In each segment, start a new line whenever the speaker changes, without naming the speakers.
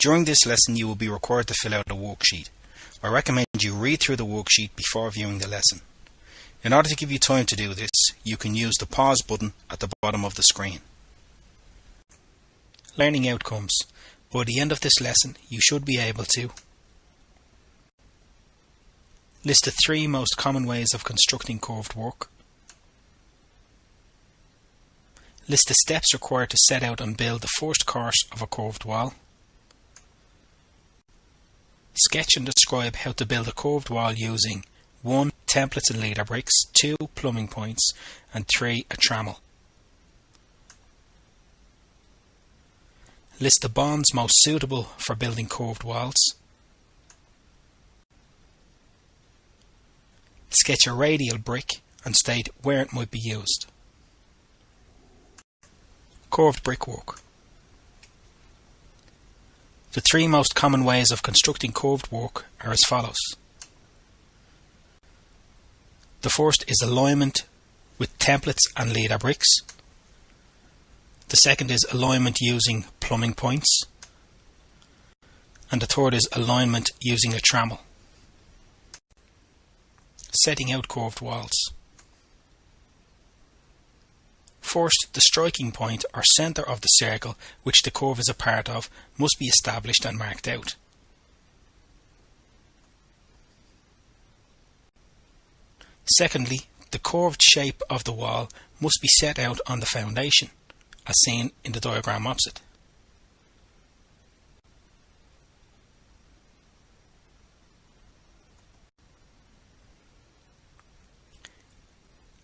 During this lesson you will be required to fill out a worksheet. I recommend you read through the worksheet before viewing the lesson. In order to give you time to do this, you can use the pause button at the bottom of the screen. Learning outcomes. By the end of this lesson, you should be able to list the 3 most common ways of constructing curved work. List the steps required to set out and build the first course of a curved wall. Sketch and describe how to build a curved wall using 1. Templates and leader bricks, 2. Plumbing points, and 3. A trammel. List the bonds most suitable for building curved walls. Sketch a radial brick and state where it might be used. Curved brickwork. The 3 most common ways of constructing curved work are as follows. The first is alignment with templates and leader bricks. The second is alignment using plumbing points. And the third is alignment using a trammel. Setting out curved walls. First, the striking point or centre of the circle which the curve is a part of must be established and marked out. Secondly, the curved shape of the wall must be set out on the foundation, as seen in the diagram opposite.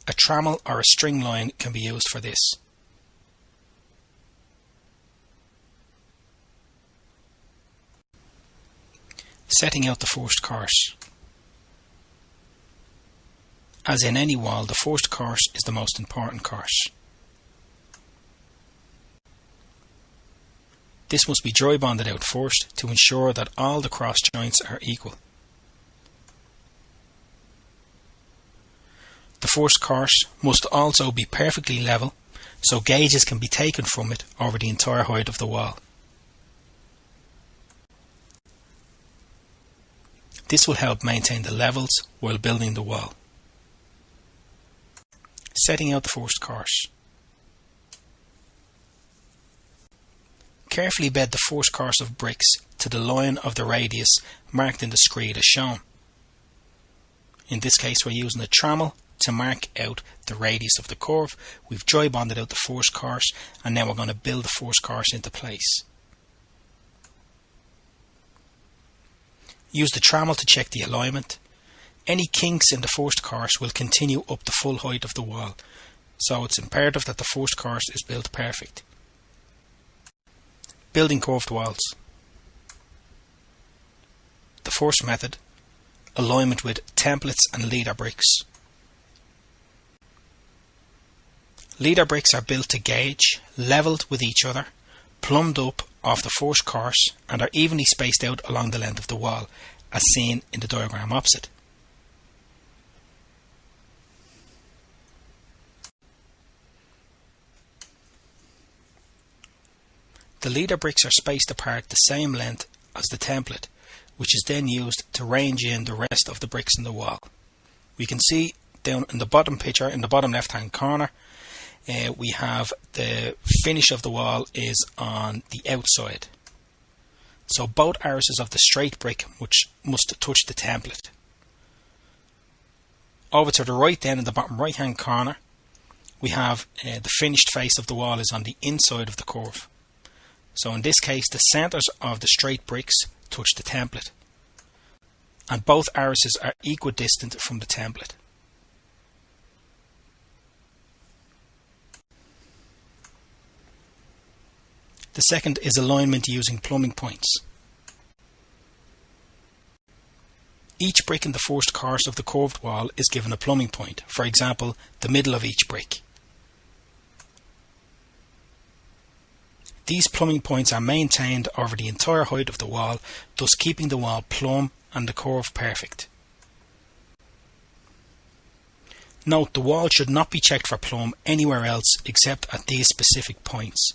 A trammel or a string line can be used for this. Setting out the first course. As in any wall, the first course is the most important course. This must be dry bonded out first to ensure that all the cross joints are equal. The first course must also be perfectly level, so gauges can be taken from it over the entire height of the wall. This will help maintain the levels while building the wall. Setting out the first course. Carefully bed the first course of bricks to the line of the radius marked in the screed as shown. In this case we're using a trammel to mark out the radius of the curve. We've dry bonded out the first course and now we're going to build the first course into place. Use the trammel to check the alignment. Any kinks in the first course will continue up the full height of the wall, so it's imperative that the first course is built perfect. Building curved walls. The first method, alignment with templates and leader bricks. Leader bricks are built to gauge, levelled with each other, plumbed up off the first course and are evenly spaced out along the length of the wall, as seen in the diagram opposite. The leader bricks are spaced apart the same length as the template, which is then used to range in the rest of the bricks in the wall. We can see down in the bottom picture, in the bottom left hand corner, we have the finish of the wall is on the outside. So both arises of the straight brick must touch the template. Over to the right then, in the bottom right hand corner, we have the finished face of the wall is on the inside of the curve. So in this case the centres of the straight bricks touch the template and both arises are equidistant from the template. The second is alignment using plumbing points. Each brick in the first course of the curved wall is given a plumbing point, for example, the middle of each brick. These plumbing points are maintained over the entire height of the wall, thus keeping the wall plumb and the curve perfect. Note, the wall should not be checked for plumb anywhere else except at these specific points.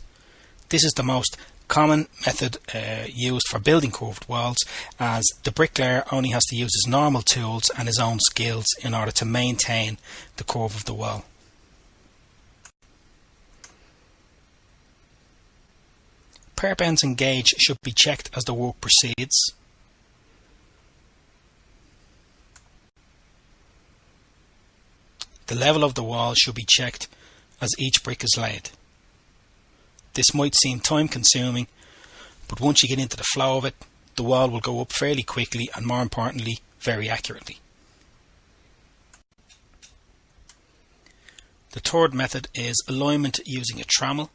This is the most common method used for building curved walls, as the bricklayer only has to use his normal tools and his own skills in order to maintain the curve of the wall. Perp ends and gauge should be checked as the work proceeds. The level of the wall should be checked as each brick is laid. This might seem time consuming, but once you get into the flow of it, the wall will go up fairly quickly and, more importantly, very accurately. The third method is alignment using a trammel.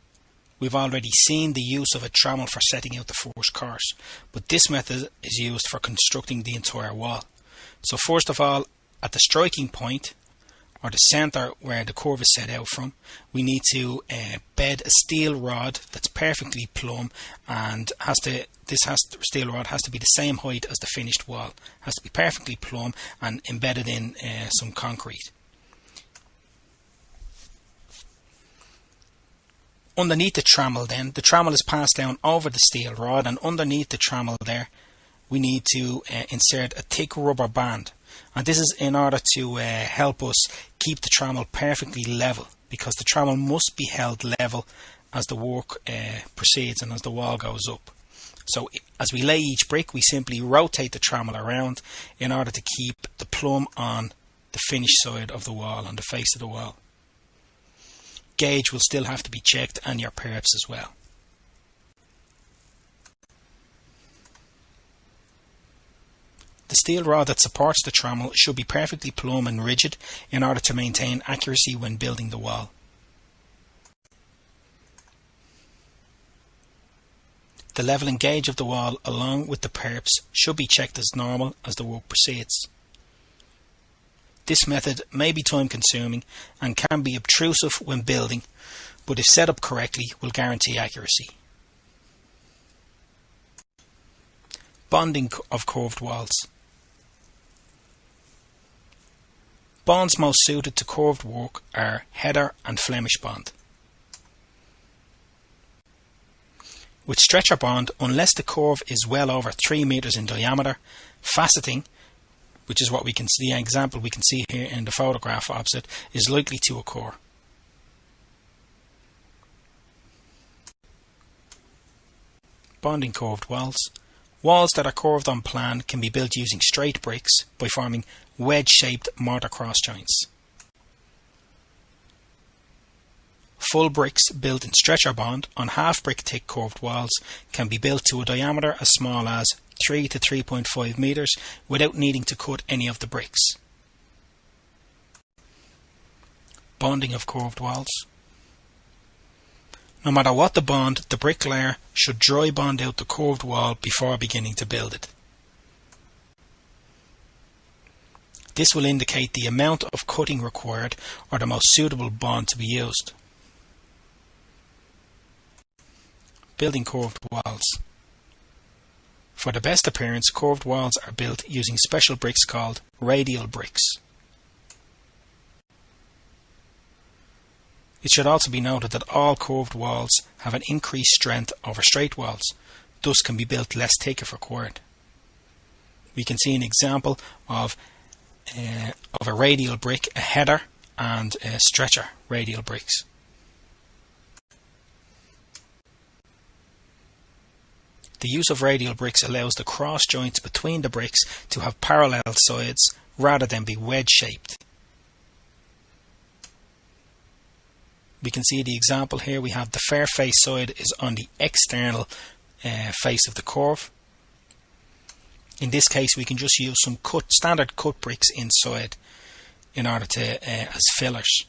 We've already seen the use of a trammel for setting out the first course, but this method is used for constructing the entire wall. So first of all, at the striking point, or the centre where the curve is set out from, we need to bed a steel rod that's perfectly plumb, and steel rod has to be the same height as the finished wall. It has to be perfectly plumb and embedded in some concrete. Underneath the trammel then, the trammel is passed down over the steel rod, and underneath the trammel there we need to insert a thick rubber band. And this is in order to help us keep the trammel perfectly level, because the trammel must be held level as the work proceeds and as the wall goes up. So as we lay each brick, we simply rotate the trammel around in order to keep the plumb on the finished side of the wall, on the face of the wall. Gauge will still have to be checked, and your perps as well. The steel rod that supports the trammel should be perfectly plumb and rigid in order to maintain accuracy when building the wall. The level and gauge of the wall along with the perps should be checked as normal as the work proceeds. This method may be time consuming and can be obtrusive when building, but if set up correctly will guarantee accuracy. Bonding of curved walls. Bonds most suited to curved work are header and Flemish bond. With stretcher bond, unless the curve is well over 3 meters in diameter, faceting, which is what we can see, the example we can see here in the photograph opposite, is likely to occur. Bonding curved walls. Walls that are curved on plan can be built using straight bricks by forming wedge-shaped mortar cross joints. Full bricks built in stretcher bond on half brick thick curved walls can be built to a diameter as small as 3 to 3.5 meters without needing to cut any of the bricks. Bonding of curved walls. No matter what the bond, the bricklayer should dry bond out the curved wall before beginning to build it. This will indicate the amount of cutting required or the most suitable bond to be used. Building curved walls. For the best appearance, curved walls are built using special bricks called radial bricks. It should also be noted that all curved walls have an increased strength over straight walls, thus can be built less thick if required. We can see an example of a radial brick, a header and a stretcher radial bricks. The use of radial bricks allows the cross joints between the bricks to have parallel sides rather than be wedge shaped. We can see the example here. We have the fair face side is on the external face of the curve. In this case we can just use some standard cut bricks inside in order to as fillers.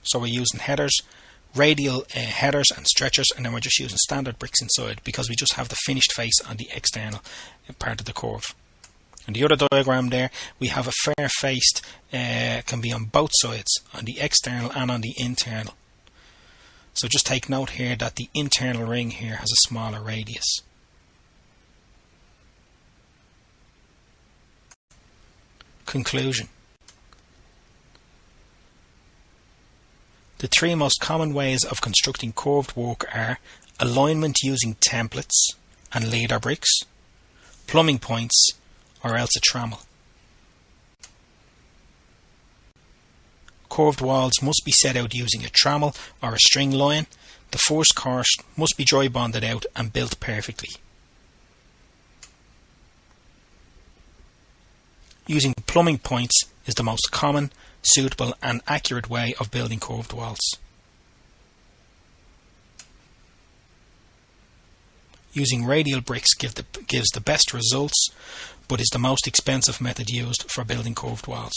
So we're using headers, radial headers and stretchers, and then we're just using standard bricks inside because we just have the finished face on the external part of the curve. In the other diagram there we have a fair faced can be on both sides, on the external and on the internal. So just take note here that the internal ring here has a smaller radius. Conclusion. The three most common ways of constructing curved work are alignment using templates and leader bricks, plumbing points, or else a trammel. Curved walls must be set out using a trammel or a string line. The first course must be dry bonded out and built perfectly. Using plumbing points is the most common, suitable and accurate way of building curved walls. Using radial bricks gives the best results, but is the most expensive method used for building curved walls.